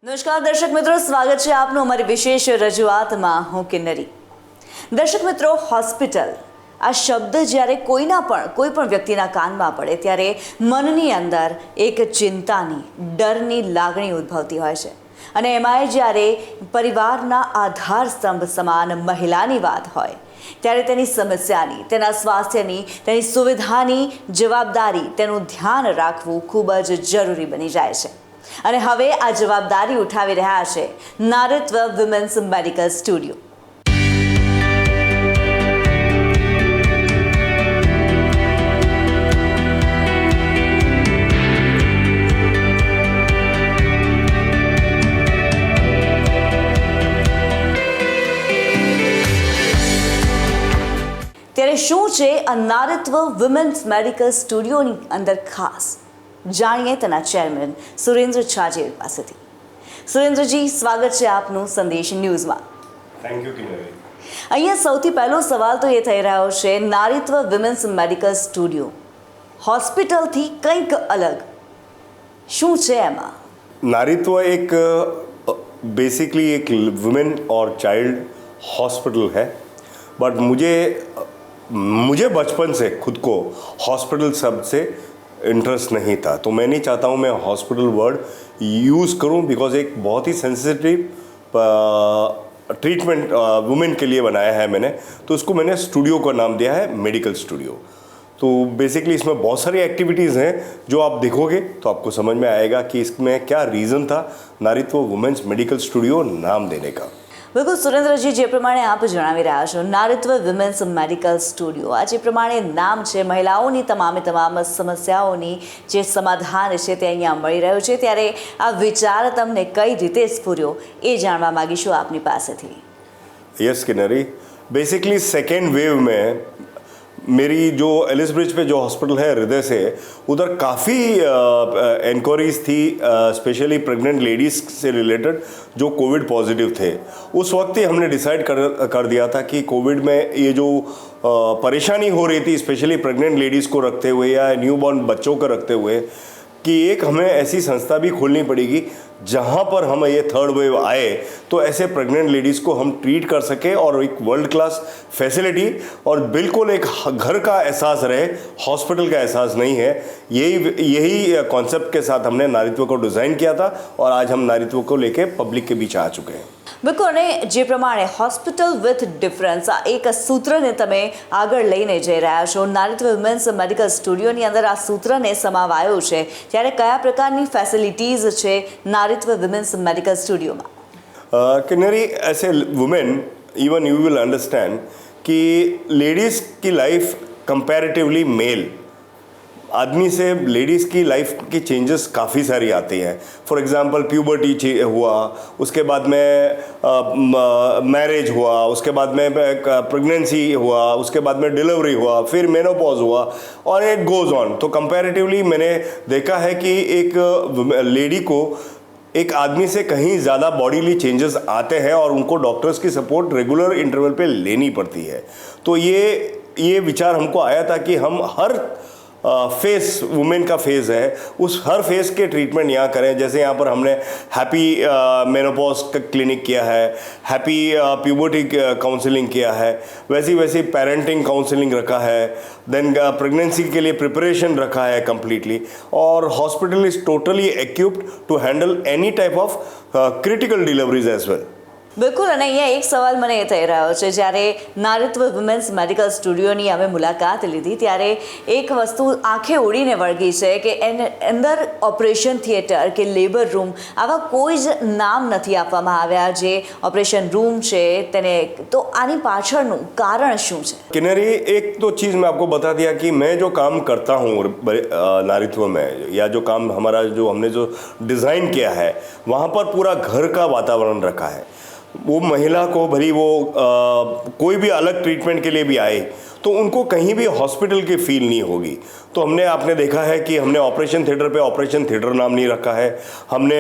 નમસ્કાર દર્શક મિત્રો, સ્વાગત છે આપનું અમારી વિશેષ રજૂઆતમાં. હું કિન્નરી. દર્શક મિત્રો, હોસ્પિટલ આ શબ્દ જ્યારે કોઈ પણ વ્યક્તિના કાનમાં પડે ત્યારે મનની અંદર એક ચિંતાની, ડરની લાગણી ઉદ્ભવતી હોય છે. અને એમાંય જ્યારે પરિવારના આધારસ્તંભ સમાન મહિલાની વાત હોય ત્યારે તેની સમસ્યાની, તેના સ્વાસ્થ્યની, તેની સુવિધાની જવાબદારી, તેનું ધ્યાન રાખવું ખૂબ જ જરૂરી બની જાય છે. અને હવે આ જવાબદારી ઉઠાવી રહ્યા છે નારીત્વ વિમેન્સ મેડિકલ સ્ટુડિયો. ત્યારે શું છે આ નારીત્વ વિમેન્સ મેડિકલ સ્ટુડિયોની અંદર ખાસ, જાણીએ તેના ચેરમેન સુરેન્દ્ર છાજેર પાસેથી. સુરેન્દ્રજી, સ્વાગત છે આપનું સંદેશ ન્યૂઝમાં. Thank you Kinnari. અહીંયા સૌથી પહેલો સવાલ તો એ થઈ રહ્યો છે, નારીત્વ વિમેન્સ મેડિકલ સ્ટુડિયો હોસ્પિટલથી કંઈક અલગ શું છે એમાં? नारीत्व एक बेसिकली एक वुमेन और चाइल्ड हॉस्पिटल है, बट मुझे बचपन से खुद को हॉस्पिटल शब्द से इंटरेस्ट नहीं था, तो मैं नहीं चाहता हूँ मैं हॉस्पिटल वर्ड यूज़ करूँ, बिकॉज एक बहुत ही सेंसिटिव ट्रीटमेंट वुमेन के लिए बनाया है मैंने, तो उसको मैंने स्टूडियो का नाम दिया है मेडिकल स्टूडियो. तो बेसिकली इसमें बहुत सारी एक्टिविटीज़ हैं जो आप देखोगे तो आपको समझ में आएगा कि इसमें क्या रीज़न था नारीत्व वुमेन्स मेडिकल स्टूडियो नाम देने का. બિલકુલ સુરેન્દ્રજી, જે પ્રમાણે આપ જણાવી રહ્યા છો, નારીત્વ વિમેન્સ મેડિકલ સ્ટુડિયો, આ જે પ્રમાણે નામ છે, મહિલાઓની તમામ સમસ્યાઓની જે સમાધાન છે તે અહીંયા મળી રહ્યું છે, ત્યારે આ વિચાર તમને કઈ રીતે સ્ફુર્યો એ જાણવા માગીશું આપની પાસેથી. Yes Kinnari, basically second wave में मेरी जो एलिस ब्रिज पे जो हॉस्पिटल है हृदय से, उधर काफ़ी इंक्वायरीज थी, स्पेशली प्रेग्नेंट लेडीज़ से रिलेटेड जो कोविड पॉजिटिव थे. उस वक्त ही हमने डिसाइड कर दिया था कि कोविड में ये जो परेशानी हो रही थी, स्पेशली प्रेग्नेंट लेडीज़ को रखते हुए या न्यूबॉर्न बच्चों को रखते हुए, कि एक हमें ऐसी संस्था भी खोलनी पड़ेगी जहाँ पर हम ये थर्ड वेव आए तो ऐसे प्रेग्नेंट लेडीज़ को हम ट्रीट कर सकें और एक वर्ल्ड क्लास फैसिलिटी और बिल्कुल एक घर का एहसास रहे, हॉस्पिटल का एहसास नहीं है. यही कॉन्सेप्ट के साथ हमने नारीत्व को डिज़ाइन किया था और आज हम नारीत्व को लेके पब्लिक के बीच आ चुके हैं. બિલકુલ. અને જે પ્રમાણે હોસ્પિટલ વિથ ડિફરન્સ આ એક સૂત્રને તમે આગળ લઈને જઈ રહ્યા છો, નારીત્વ વિમેન્સ મેડિકલ સ્ટુડિયોની અંદર આ સૂત્રને સમાવાયો છે, ત્યારે કયા પ્રકારની ફેસિલિટીઝ છે નારીત્વ વિમેન્સ મેડિકલ સ્ટુડિયોમાં? किन्नरी, ऐसे women even you will understand कि लेडीज़ की लाइफ कंपैरेटिवली मेल आदमी से लेडीज़ की लाइफ की चेंजेस काफ़ी सारी आती हैं. फॉर एग्जांपल प्यूबर्टी हुआ, उसके बाद में मैरिज हुआ, उसके बाद में प्रेगनेंसी हुआ, उसके बाद में डिलीवरी हुआ, फिर मेनोपॉज हुआ और इट गोज़ ऑन. तो कंपैरेटिवली मैंने देखा है कि एक लेडी को एक आदमी से कहीं ज़्यादा बॉडीली चेंजेस आते हैं और उनको डॉक्टर्स की सपोर्ट रेगुलर इंटरवल पे लेनी पड़ती है. तो ये विचार हमको आया था कि हम हर फेस, वुमेन का फेज़ है, उस हर फेज़ के ट्रीटमेंट यहाँ करें. जैसे यहाँ पर हमने हैप्पी मेनोपॉज का क्लिनिक किया है, हैप्पी प्यूबर्टी काउंसलिंग किया है, वैसी पेरेंटिंग काउंसलिंग रखा है, देन प्रेगनेंसी के लिए प्रिपरेशन रखा है कम्प्लीटली. और hospital is totally equipped to handle any type of critical deliveries as well. બિલકુલ. અને અહીંયા એક સવાલ મને એ થઈ રહ્યો છે, જ્યારે નારીત્વ વિમેન્સ મેડિકલ સ્ટુડિયોની અમે મુલાકાત લીધી ત્યારે એક વસ્તુ આંખે ઉડીને વળગી છે કે એની અંદર ઓપરેશન થિયેટર કે લેબર રૂમ આવા કોઈ જ નામ નથી આપવામાં આવ્યા. જે ઓપરેશન રૂમ છે તેને, તો આની પાછળનું કારણ શું છે? किन्नरी, एक तो चीज़ मैं आपको बता दिया कि मैं जो काम करता हूँ नारीत्व में, या जो काम हमारा जो हमने जो डिज़ाइन किया है, वहाँ पर पूरा घर का वातावरण रखा है. वो महिला को भली वो कोई भी अलग ट्रीटमेंट के लिए भी आए तो उनको कहीं भी हॉस्पिटल की फील नहीं होगी। तो आपने देखा है कि हमने ऑपरेशन थिएटर पे ऑपरेशन थिएटर नाम नहीं रखा है, हमने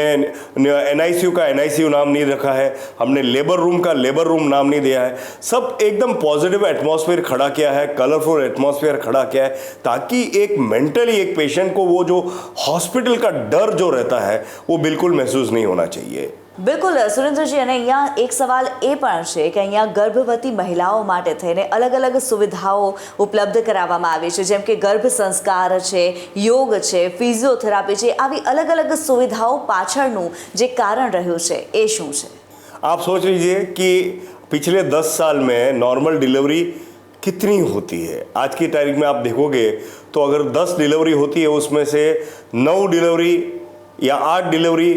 एनआईसीयू का एनआईसीयू नाम नहीं रखा है, हमने लेबर रूम का लेबर रूम नाम नहीं दिया है। सब एकदम पॉजिटिव एटमॉस्फेयर खड़ा किया है, कलरफुल एटमॉस्फेयर खड़ा किया है, ताकि एक मेंटली एक पेशेंट को वो जो हॉस्पिटल का डर जो रहता है वो बिल्कुल महसूस नहीं होना चाहिए। બિલકુલ સુરેન્દ્રજી, અને અહીંયા એક સવાલ એ પણ છે કે અહીંયા ગર્ભવતી મહિલાઓ માટે થઈને અલગ અલગ સુવિધાઓ ઉપલબ્ધ કરાવવામાં આવી છે, જેમ કે ગર્ભ સંસ્કાર છે, યોગ છે, ફિઝિયોથેરાપી છે, આવી અલગ અલગ સુવિધાઓ પાછળનું જે કારણ રહ્યું છે એ શું છે? आप सोच लीजिए कि पिछले 10 साल में नॉर्मल डिलीवरी कितनी होती है। आज की तारीख में आप देखोगे तो अगर 10 डिलीवरी होती है उसमें से 9 डिलीवरी या 8 डिलीवरी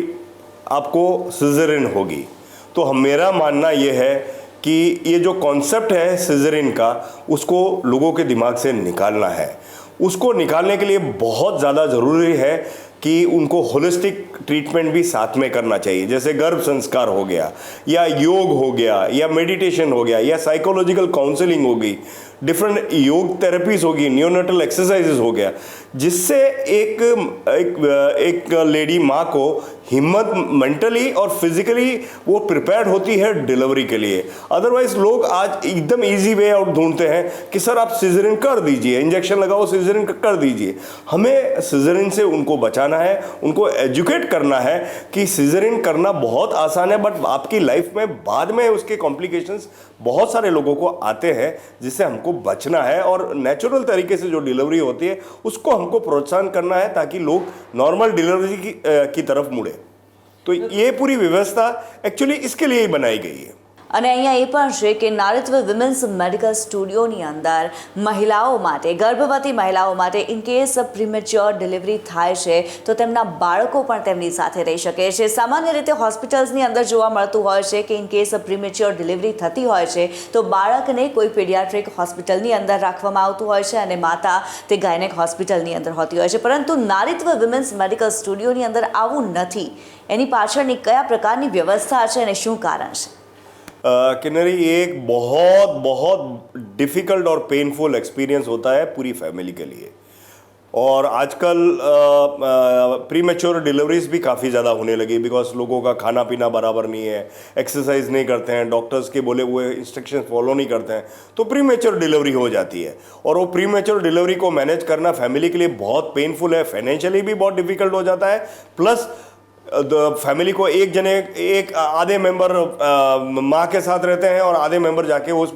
आपको सिज़ेरियन होगी। तो मेरा मानना ये है कि ये जो कॉन्सेप्ट है सिज़ेरियन का, उसको लोगों के दिमाग से निकालना है। उसको निकालने के लिए बहुत ज़्यादा ज़रूरी है कि उनको होलिस्टिक ट्रीटमेंट भी साथ में करना चाहिए, जैसे गर्भ संस्कार हो गया, या योग हो गया, या मेडिटेशन हो गया, या साइकोलॉजिकल काउंसलिंग होगी, डिफरेंट योग थेरेपीज होगी, नियोनेटल एक्सरसाइजेज हो गया, जिससे एक लेडी माँ को हिम्मत मेंटली और फिजिकली वो प्रिपेयर्ड होती है डिलीवरी के लिए। अदरवाइज लोग आज एकदम इजी वे आउट ढूंढते हैं कि सर आप सिज़ेरियन कर दीजिए, इंजेक्शन लगाओ, सिज़ेरियन कर दीजिए। हमें सिज़ेरियन से उनको बचाना है, उनको एजुकेट करना है कि सिज़ेरियन करना बहुत आसान है, बट आपकी लाइफ में बाद में उसके कॉम्प्लिकेशंस बहुत सारे लोगों को आते हैं, जिससे हमको बचना है। और नेचुरल तरीके से जो डिलीवरी होती है उसको हमको प्रोत्साहन करना है, ताकि लोग नॉर्मल डिलीवरी की तरफ मुड़े। तो ये पूरी व्यवस्था एक्चुअली इसके लिए ही बनाई गई है। અને અહીંયા એ પણ છે કે નારીત્વ વિમેન્સ મેડિકલ સ્ટુડિયોની અંદર મહિલાઓ માટે, ગર્ભવતી મહિલાઓ માટે ઇન કેસ પ્રીમેચ્યોર ડિલિવરી થાય છે તો તેમના બાળકો પણ તેમની સાથે રહી શકે છે। સામાન્ય રીતે હોસ્પિટલ્સની અંદર જોવા મળતું હોય છે કે ઇન કેસ પ્રીમેચ્યોર ડિલિવરી થતી હોય છે તો બાળકને કોઈ પીડિયાટ્રિક હોસ્પિટલની અંદર રાખવામાં આવતું હોય છે અને માતા તે ગાયનેક હોસ્પિટલની અંદર હોતી હોય છે, પરંતુ નારીત્વ વિમેન્સ મેડિકલ સ્ટુડિયોની અંદર આવું નથી। એની પાછળની કયા પ્રકારની વ્યવસ્થા છે અને શું કારણ છે? किन्नरी, ये एक बहुत बहुत डिफ़िकल्ट और पेनफुल एक्सपीरियंस होता है पूरी फैमिली के लिए। और आजकल प्रीमेच्योर डिलीवरीज भी काफ़ी ज़्यादा होने लगी, बिकॉज लोगों का खाना पीना बराबर नहीं है, एक्सरसाइज नहीं करते हैं, डॉक्टर्स के बोले हुए इंस्ट्रक्शन फॉलो नहीं करते हैं, तो प्रीमेच्योर डिलीवरी हो जाती है। और वो प्रीमेच्योर डिलीवरी को मैनेज करना फैमिली के लिए बहुत पेनफुल है, फाइनेंशियली भी बहुत डिफ़िकल्ट हो जाता है, प्लस फैमिली को एक आधे मेंबर माँ के साथ रहते हैं और आधे मेंबर जाके उस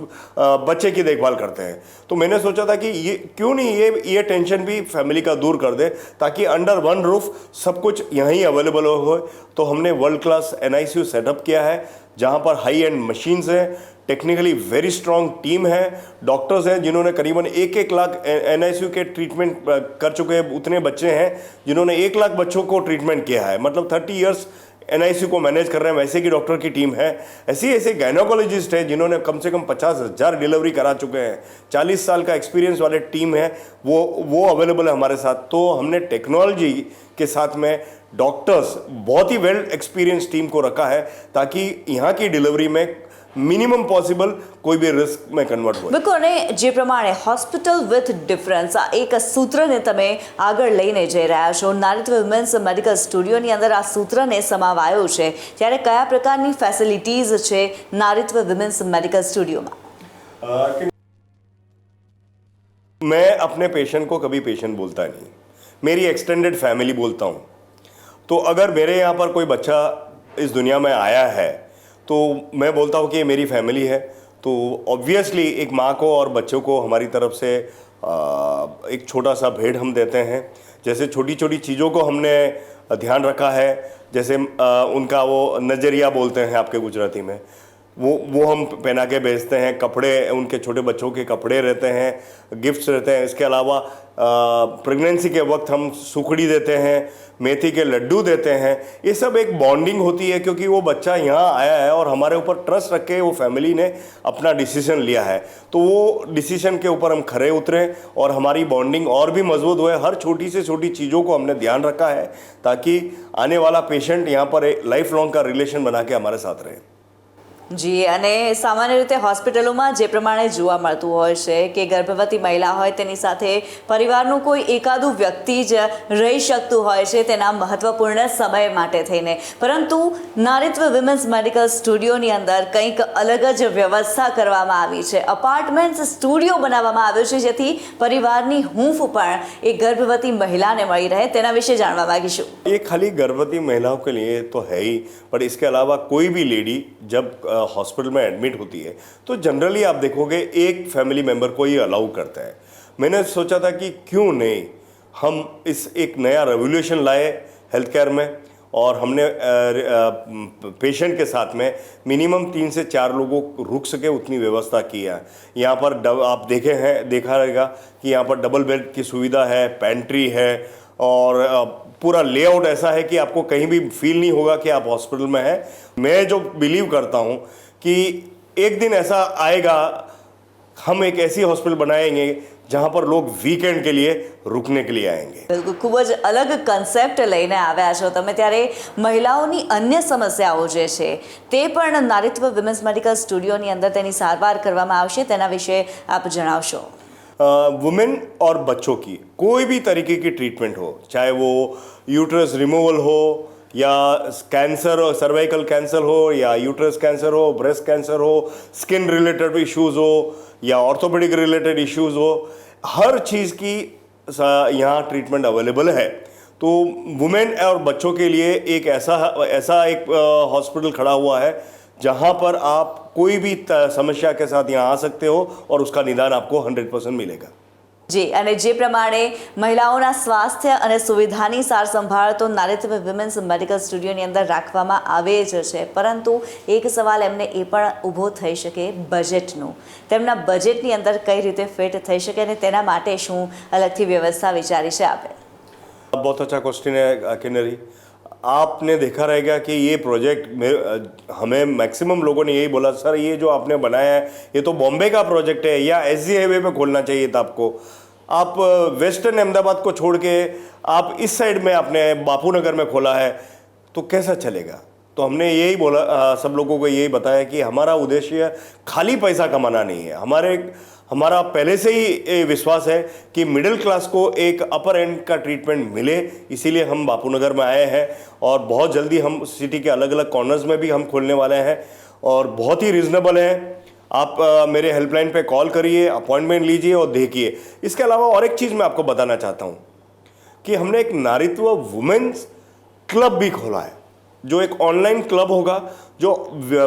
बच्चे की देखभाल करते हैं। तो मैंने सोचा था कि ये क्यों नहीं ये टेंशन भी फैमिली का दूर कर दे, ताकि अंडर वन रूफ सब कुछ यहीं अवेलेबल हो। तो हमने वर्ल्ड क्लास एनआईसीयू सेटअप किया है, जहाँ पर हाई एंड मशीन्स हैं, टेक्निकली वेरी स्ट्रॉन्ग टीम है, डॉक्टर्स हैं जिन्होंने करीबन 1-1 लाख एनआईसीयू के ट्रीटमेंट कर चुके हैं। उतने बच्चे हैं जिन्होंने 1 लाख बच्चों को ट्रीटमेंट किया है, मतलब 30 इयर्स एनआईसीयू को मैनेज कर रहे हैं, वैसे की डॉक्टर की टीम है। ऐसे गायनोकोलॉजिस्ट है जिन्होंने कम से कम 50,000 डिलीवरी करा चुके हैं, 40 साल का एक्सपीरियंस वाले टीम है, वो अवेलेबल है हमारे साथ। तो हमने टेक्नोलॉजी के साथ में डॉक्टर्स, बहुत ही वेल एक्सपीरियंस टीम को रखा है, ताकि यहाँ की डिलीवरी में મિનિમમ પોસિબલ કોઈ બી રિસ્ક में કન્વર્ટ હોય। બિલકુલ, અને જે પ્રમાણે હોસ્પિટલ વિથ ડિફરન્સ આ એક સૂત્રને તમે આગળ લઈને જઈ રહ્યા છો, નારીત્વ વિમેન્સ મેડિકલ સ્ટુડિયોની અંદર આ સૂત્રને સમાવાયું છે, ત્યારે કયા પ્રકારની ફેસિલિટીઝ છે નારીત્વ વિમેન્સ મેડિકલ સ્ટુડિયોમાં? मैं अपने पेशेंट को कभी पेशेंट बोलता नहीं, मेरी एक्सटेंडेड फैमिली बोलता हूँ। तो अगर मेरे यहाँ पर कोई बच्चा इस दुनिया में आया है तो मैं बोलता हूँ कि ये मेरी फैमिली है। तो ऑब्वियसली एक माँ को और बच्चों को हमारी तरफ से एक छोटा सा भेंट हम देते हैं। जैसे छोटी छोटी चीज़ों को हमने ध्यान रखा है, जैसे उनका वो नज़रिया बोलते हैं आपके गुजराती में, वो हम पहना के भेजते हैं। कपड़े, उनके छोटे बच्चों के कपड़े रहते हैं, गिफ्ट्स रहते हैं। इसके अलावा प्रेगनेंसी के वक्त हम सुखड़ी देते हैं, मेथी के लड्डू देते हैं। ये सब एक बॉन्डिंग होती है, क्योंकि वो बच्चा यहाँ आया है और हमारे ऊपर ट्रस्ट रख के वो फैमिली ने अपना डिसीजन लिया है। तो वो डिसीजन के ऊपर हम खरे उतरे और हमारी बॉन्डिंग और भी मजबूत हुए। हर छोटी से छोटी चीज़ों को हमने ध्यान रखा है, ताकि आने वाला पेशेंट यहाँ पर एक लाइफ लॉन्ग का रिलेशन बना के हमारे साथ रहे। જી, અને સામાન્ય રીતે હોસ્પિટલોમાં જે પ્રમાણે જોવા મળતું હોય છે કે ગર્ભવતી મહિલા હોય તેની સાથે પરિવારનું કોઈ એકાદું વ્યક્તિ જ રહી શકતું હોય છે તેના મહત્વપૂર્ણ સમય માટે થઈને, પરંતુ નારીત્વ વિમેન્સ મેડિકલ સ્ટુડિયોની અંદર કંઈક અલગ જ વ્યવસ્થા કરવામાં આવી છે. અપાર્ટમેન્ટ્સ સ્ટુડિયો બનાવવામાં આવ્યો છે જેથી પરિવારની હૂંફ પણ એ ગર્ભવતી મહિલાને મળી રહે. તેના વિશે જાણવા માંગીશું. ये खाली गर्भवती महिलाओं के लिए तो है ही, बट इसके अलावा कोई भी लेडी जब हॉस्पिटल में एडमिट होती है तो जनरली आप देखोगे एक फैमिली मेम्बर को ही अलाउ करता है. मैंने सोचा था कि क्यों नहीं हम इस एक नया रेवोल्यूशन लाए हेल्थ केयर में, और हमने पेशेंट के साथ में मिनिमम 3 से 4 लोगों को रुक सके उतनी व्यवस्था की है. यहाँ पर आप देखा रहेगा कि यहाँ पर डबल बेड की सुविधा है, पेंट्री है, और पूरा लेआउट ऐसा है कि आपको कहीं भी फील नहीं होगा कि आप हॉस्पिटल में हैं. मैं जो बिलीव करता हूँ कि एक दिन ऐसा आएगा, हम एक ऐसी हॉस्पिटल बनाएंगे जहाँ पर लोग वीकेंड के लिए रुकने के लिए आएंगे. બિલકુલ, ખૂબ જ અલગ કન્સેપ્ટ લઈને આવ્યા છો તમે. ત્યારે મહિલાઓની અન્ય સમસ્યાઓ જે છે તે પણ નારીત્વ વિમેન્સ મેડિકલ સ્ટુડિયોની અંદર તેની સારવાર કરવામાં આવશે, તેના વિશે આપ જણાવશો. वुमेन और बच्चों की कोई भी तरीके की ट्रीटमेंट हो, चाहे वो यूट्रस रिमूवल हो या कैंसर, सर्वाइकल कैंसर हो या यूट्रस कैंसर हो, ब्रेस्ट कैंसर हो, स्किन रिलेटेड इश्यूज़ हो या ऑर्थोपेडिक रिलेटेड इश्यूज़ हो, हर चीज़ की यहाँ ट्रीटमेंट अवेलेबल है. तो वुमेन और बच्चों के लिए एक ऐसा एक हॉस्पिटल खड़ा हुआ है जहाँ पर आप कोई भी समस्या के साथ यहाँ आ सकते हो और उसका निदान आपको 100% मिलेगा. જી, અને જે પ્રમાણે મહિલાઓના સ્વાસ્થ્ય અને સુવિધાની સાર સંભાળ તો નારીત્વ વિમેન્સ મેડિકલ સ્ટુડિયોની અંદર રાખવામાં આવે જ છે, પરંતુ એક સવાલ એમને એ પણ ઊભો થઈ શકે બજેટનું. તેમના બજેટની અંદર કઈ રીતે ફિટ થઈ શકે અને તેના માટે શું અલગથી વ્યવસ્થા વિચારી છે આપે? बहुत अच्छा क्वेश्चन है किन्नरी. आपने देखा रहेगा कि ये प्रोजेक्ट हमें मैक्सिमम लोगों ने यही बोला, सर ये जो आपने बनाया है ये तो बॉम्बे का प्रोजेक्ट है, या एसजी हाईवे पे खोलना चाहिए था आपको. आप वेस्टर्न अहमदाबाद को छोड़ के आप इस साइड में आपने बापू नगर में खोला है तो कैसा चलेगा. तो हमने यही बोला, सब लोगों को यही बताया कि हमारा उद्देश्य खाली पैसा कमाना नहीं है. हमारा पहले से ही विश्वास है कि मिडिल क्लास को एक अपर एंड का ट्रीटमेंट मिले, इसीलिए हम बापू नगर में आए हैं, और बहुत जल्दी हम सिटी के अलग अलग कॉर्नर्स में भी हम खोलने वाले हैं, और बहुत ही रिजनेबल है. आप मेरे हेल्पलाइन पे कॉल करिए, अपॉइंटमेंट लीजिए और देखिए. इसके अलावा और एक चीज़ मैं आपको बताना चाहता हूँ कि हमने एक नारीत्व वुमेन्स क्लब भी खोला है, जो एक ऑनलाइन क्लब होगा, जो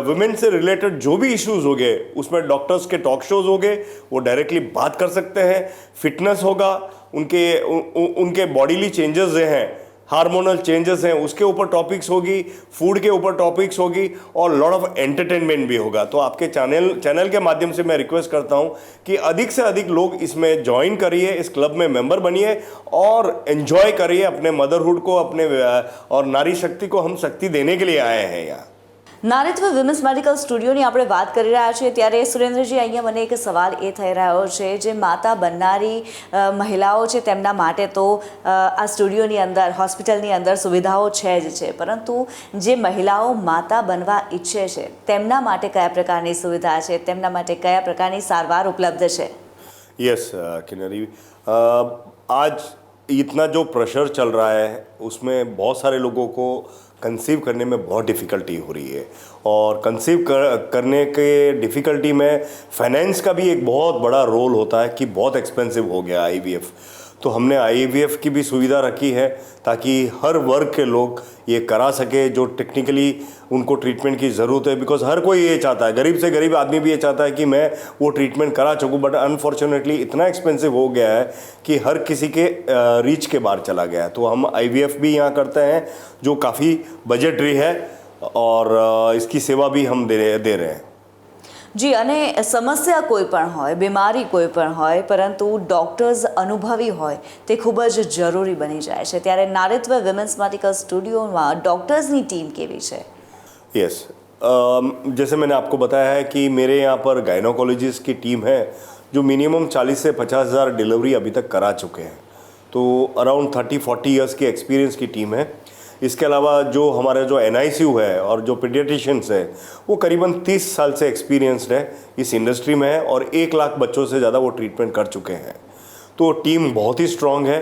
वुमेन से रिलेटेड जो भी इश्यूज हो गए उसमें डॉक्टर्स के टॉक शोज हो गए, वो डायरेक्टली बात कर सकते हैं. फिटनेस होगा, उनके बॉडीली चेंजेस हैं, हार्मोनल चेंजेस हैं, उसके ऊपर टॉपिक्स होगी, फूड के ऊपर टॉपिक्स होगी, और लॉट ऑफ एंटरटेनमेंट भी होगा. तो आपके चैनल के माध्यम से मैं रिक्वेस्ट करता हूँ कि अधिक से अधिक लोग इसमें ज्वाइन करिए, इस क्लब में मेंबर बनिए और एंजॉय करिए अपने मदरहुड को, अपने और नारी शक्ति को हम शक्ति देने के लिए आए हैं यहाँ. નારીત્વ વિમેન્સ મેડિકલ સ્ટુડિયોની આપણે વાત કરી રહ્યા છીએ ત્યારે સુરેન્દ્રજી, અહીંયા મને એક સવાલ એ થઈ રહ્યો છે, જે માતા બનનારી મહિલાઓ છે તેમના માટે તો આ સ્ટુડિયોની અંદર, હોસ્પિટલની અંદર સુવિધાઓ છે જ છે, પરંતુ જે મહિલાઓ માતા બનવા ઈચ્છે છે તેમના માટે કયા પ્રકારની સુવિધા છે, તેમના માટે કયા પ્રકારની સારવાર ઉપલબ્ધ છે? यस किन्नरी, आज इतना जो प्रेशर चल रहा है उसमें बहुत सारे लोगों को कंसीव करने में बहुत डिफ़िकल्टी हो रही है, और कंसीव करने के डिफ़िकल्टी में फाइनेंस का भी एक बहुत बड़ा रोल होता है कि बहुत एक्सपेंसिव हो गया आईवीएफ. तो हमने आईवीएफ की भी सुविधा रखी है ताकि हर वर्ग के लोग ये करा सके जो टेक्निकली उनको ट्रीटमेंट की ज़रूरत है. बिकॉज हर कोई ये चाहता है, गरीब से गरीब आदमी भी ये चाहता है कि मैं वो ट्रीटमेंट करा सकूँ, बट अनफॉर्चुनेटली इतना एक्सपेंसिव हो गया है कि हर किसी के रीच के बाहर चला गया है. तो हम आईवीएफ भी यहाँ करते हैं जो काफ़ी बजटरी है, और इसकी सेवा भी हम दे रहे हैं. જી, અને સમસ્યા કોઈ પણ હોય, બીમારી કોઈ પણ હોય, પરંતુ ડૉક્ટર્સ અનુભવી હોય તે ખૂબ જ જરૂરી બની જાય છે. ત્યારે નારીત્વ વિમેન્સ મેડિકલ સ્ટુડિયોમાં ડૉક્ટર્સની ટીમ કેવી છે? यस, जैसे मैंने आपको बताया है कि मेरे यहाँ पर गायनोकोलॉजिस्ट की टीम है जो मिनिमम 40 से 50,000 डिलीवरी अभी तक करा चुके हैं. तो अराउंड 30-40 ईयर्स की एक्सपीरियंस की टीम है. इसके अलावा जो हमारा जो NICU है और जो पीडियाट्रिशियंस है वो करीबन 30 साल से एक्सपीरियंसड है इस इंडस्ट्री में है और 1 लाख बच्चों से ज़्यादा वो ट्रीटमेंट कर चुके हैं। तो टीम बहुत ही स्ट्रांग है।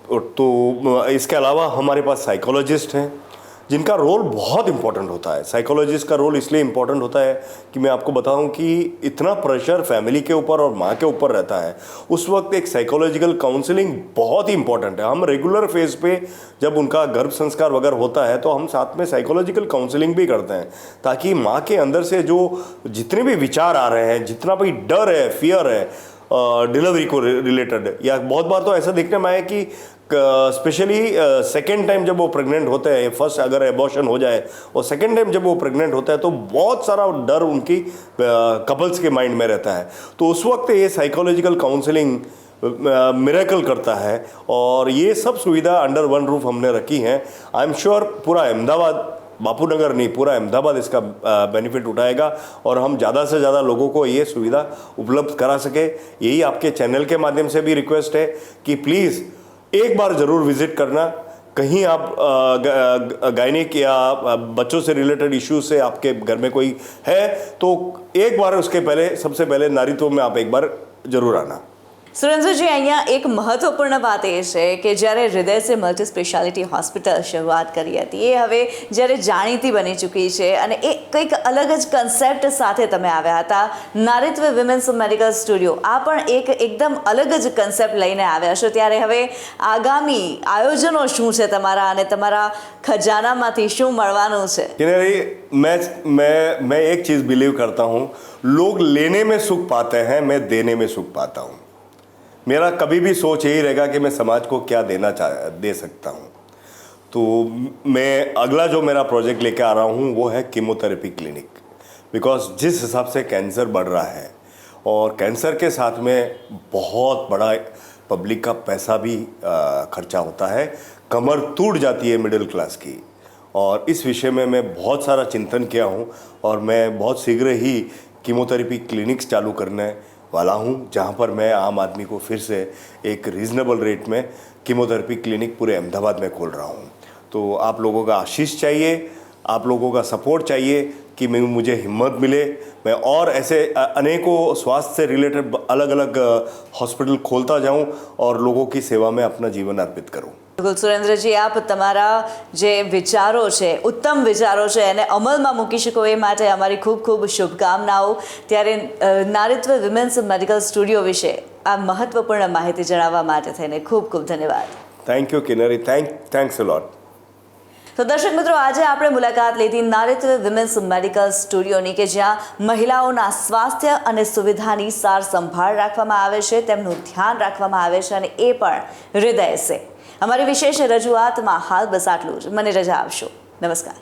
तो इसके अलावा हमारे पास साइकोलॉजिस्ट हैं जिनका रोल बहुत इंपॉर्टेंट होता है। साइकोलॉजिस्ट का रोल इसलिए इम्पॉर्टेंट होता है कि मैं आपको बताऊं कि इतना प्रेशर फैमिली के ऊपर और माँ के ऊपर रहता है, उस वक्त एक साइकोलॉजिकल काउंसलिंग बहुत ही इंपॉर्टेंट है। हम रेगुलर फेज पे जब उनका गर्भ संस्कार वगैरह होता है तो हम साथ में साइकोलॉजिकल काउंसलिंग भी करते हैं, ताकि माँ के अंदर से जो जितने भी विचार आ रहे हैं, जितना भी डर है, फियर है डिलीवरी को रिलेटेड, या बहुत बार तो ऐसा देखने में आया कि स्पेशली सेकेंड टाइम जब वो प्रेग्नेंट होते हैं, फर्स्ट अगर एबॉर्शन हो जाए और सेकेंड टाइम जब वो प्रेग्नेंट होता है तो बहुत सारा डर उनकी कपल्स के माइंड में रहता है। तो उस वक्त ये साइकोलॉजिकल काउंसलिंग मिरेकल करता है और ये सब सुविधा अंडर वन रूफ हमने रखी हैं। आई एम श्योर पूरा अहमदाबाद, बापू नगर नहीं, पूरा अहमदाबाद इसका बेनिफिट उठाएगा और हम ज़्यादा से ज़्यादा लोगों को ये सुविधा उपलब्ध करा सके। यही आपके चैनल के माध्यम से भी रिक्वेस्ट है कि प्लीज़ एक बार ज़रूर विजिट करना। कहीं आप गायनिक या बच्चों से रिलेटेड इश्यूज से आपके घर में कोई है तो एक बार उसके पहले, सबसे पहले नारीत्व में आप एक बार ज़रूर आना। સુરેન્દ્રજી, અહીંયા એક મહત્વપૂર્ણ વાત એ છે કે જ્યારે હૃદય સે મલ્ટી સ્પેશિયાલિટી હોસ્પિટલ શરૂઆત કરી હતી એ હવે જ્યારે જાણીતી બની ચૂકી છે અને એ કંઈક અલગ જ કન્સેપ્ટ સાથે તમે આવ્યા હતા। નારીત્વ વિમેન્સ મેડિકલ સ્ટુડિયો આ પણ એક એકદમ અલગ જ કન્સેપ્ટ લઈને આવ્યા છો, ત્યારે હવે આગામી આયોજનો શું છે તમારા અને તમારા ખજાનામાંથી શું મળવાનું છે? मैं एक चीज़ बिलीव करता हूँ, लोग लेने में सुख पाते हैं, मैं देने में सुख पाता हूँ। मेरा कभी भी सोच यही रहेगा कि मैं समाज को क्या दे सकता हूँ। तो मैं अगला जो मेरा प्रोजेक्ट लेके आ रहा हूँ वो है कीमोथेरेपी क्लिनिक। बिकॉज जिस हिसाब से कैंसर बढ़ रहा है और कैंसर के साथ में बहुत बड़ा पब्लिक का पैसा भी खर्चा होता है, कमर टूट जाती है मिडिल क्लास की, और इस विषय में मैं बहुत सारा चिंतन किया हूँ और मैं बहुत शीघ्र ही कीमोथेरेपी क्लिनिक्स चालू करने वाला हूँ, जहाँ पर मैं आम आदमी को फिर से एक रीज़नेबल रेट में कीमोथेरेपी क्लिनिक पूरे अहमदाबाद में खोल रहा हूँ। तो आप लोगों का आशीष चाहिए, आप लोगों का सपोर्ट चाहिए कि मुझे हिम्मत मिले, मैं और ऐसे अनेकों स्वास्थ्य से रिलेटेड अलग अलग हॉस्पिटल खोलता जाऊँ और लोगों की सेवा में अपना जीवन अर्पित करूँ। બિલકુલ સુરેન્દ્રજી, આપ તમારા જે વિચારો છે, ઉત્તમ વિચારો છે એને અમલમાં મૂકી શકો એ માટે અમારી ખૂબ ખૂબ શુભકામનાઓ। ત્યારે નારીત્વ વિમેન્સ મેડિકલ સ્ટુડિયો વિશે આ મહત્વપૂર્ણ માહિતી જણાવવા માટે થઈને ખૂબ ખૂબ ધન્યવાદ। Thank you Kinnari, thanks a lot. તો દર્શક મિત્રો, આજે આપણે મુલાકાત લીધી નારીત્વ વિમેન્સ મેડિકલ સ્ટુડિયોની કે જ્યાં મહિલાઓના સ્વાસ્થ્ય અને સુવિધાની સાર સંભાળ રાખવામાં આવે છે, તેમનું ધ્યાન રાખવામાં આવે છે અને એ પણ હૃદય સે। અમારી વિશેષ રજૂઆતમાં હાલ બસ આટલું જ। મને રજા આપશો। નમસ્કાર।